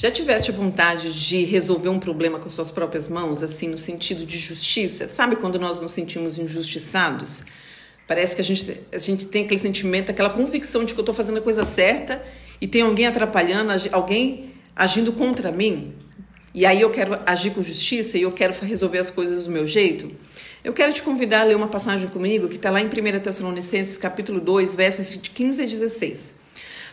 Já tiveste vontade de resolver um problema com suas próprias mãos, assim, no sentido de justiça? Sabe quando nós nos sentimos injustiçados? Parece que a gente tem aquele sentimento, aquela convicção de que eu estou fazendo a coisa certa e tem alguém atrapalhando, alguém agindo contra mim. E aí eu quero agir com justiça e eu quero resolver as coisas do meu jeito. Eu quero te convidar a ler uma passagem comigo que está lá em 1 Tessalonicenses, capítulo 2, versos 15 a 16.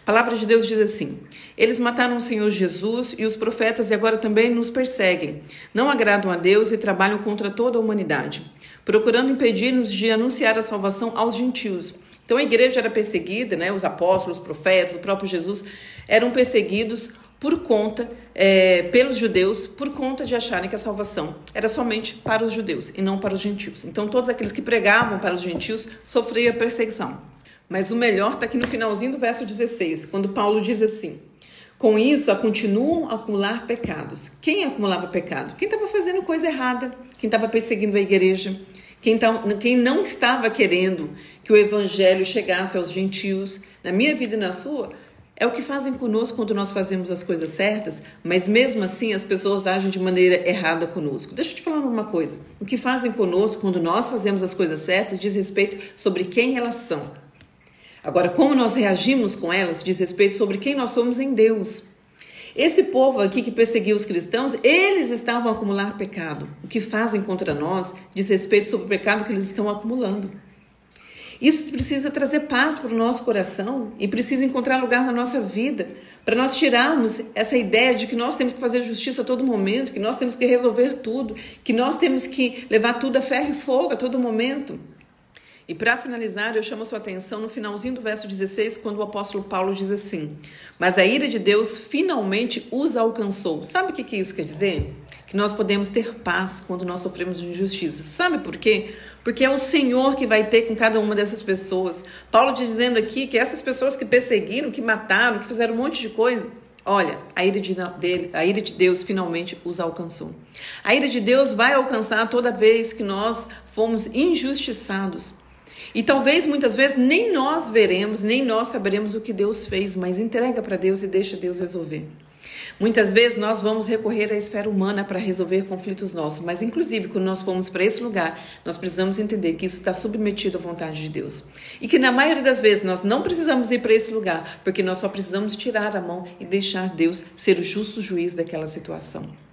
A palavra de Deus diz assim: eles mataram o Senhor Jesus e os profetas e agora também nos perseguem. Não agradam a Deus e trabalham contra toda a humanidade, procurando impedir-nos de anunciar a salvação aos gentios. Então a igreja era perseguida, né? Os apóstolos, os profetas, o próprio Jesus eram perseguidos por conta, pelos judeus, por conta de acharem que a salvação era somente para os judeus e não para os gentios. Então todos aqueles que pregavam para os gentios sofriam perseguição. Mas o melhor está aqui no finalzinho do verso 16, quando Paulo diz assim: com isso, continuam a acumular pecados. Quem acumulava pecado? Quem estava fazendo coisa errada, quem estava perseguindo a igreja, quem não estava querendo que o evangelho chegasse aos gentios. Na minha vida e na sua, é o que fazem conosco quando nós fazemos as coisas certas, mas mesmo assim as pessoas agem de maneira errada conosco. Deixa eu te falar uma coisa: o que fazem conosco quando nós fazemos as coisas certas diz respeito sobre quem elas são. Agora, como nós reagimos com elas diz respeito sobre quem nós somos em Deus. Esse povo aqui que perseguiu os cristãos, eles estavam a acumular pecado. O que fazem contra nós diz respeito sobre o pecado que eles estão acumulando. Isso precisa trazer paz para o nosso coração e precisa encontrar lugar na nossa vida para nós tirarmos essa ideia de que nós temos que fazer justiça a todo momento, que nós temos que resolver tudo, que nós temos que levar tudo a ferro e fogo a todo momento. E para finalizar, eu chamo a sua atenção no finalzinho do verso 16, quando o apóstolo Paulo diz assim: mas a ira de Deus finalmente os alcançou. Sabe o que isso quer dizer? Que nós podemos ter paz quando nós sofremos injustiça. Sabe por quê? Porque é o Senhor que vai ter com cada uma dessas pessoas. Paulo dizendo aqui que essas pessoas que perseguiram, que mataram, que fizeram um monte de coisa, olha, a ira de Deus finalmente os alcançou. A ira de Deus vai alcançar toda vez que nós fomos injustiçados. E talvez muitas vezes nem nós veremos, nem nós saberemos o que Deus fez, mas entrega para Deus e deixa Deus resolver. Muitas vezes nós vamos recorrer à esfera humana para resolver conflitos nossos, mas inclusive quando nós formos para esse lugar, nós precisamos entender que isso está submetido à vontade de Deus. E que na maioria das vezes nós não precisamos ir para esse lugar, porque nós só precisamos tirar a mão e deixar Deus ser o justo juiz daquela situação.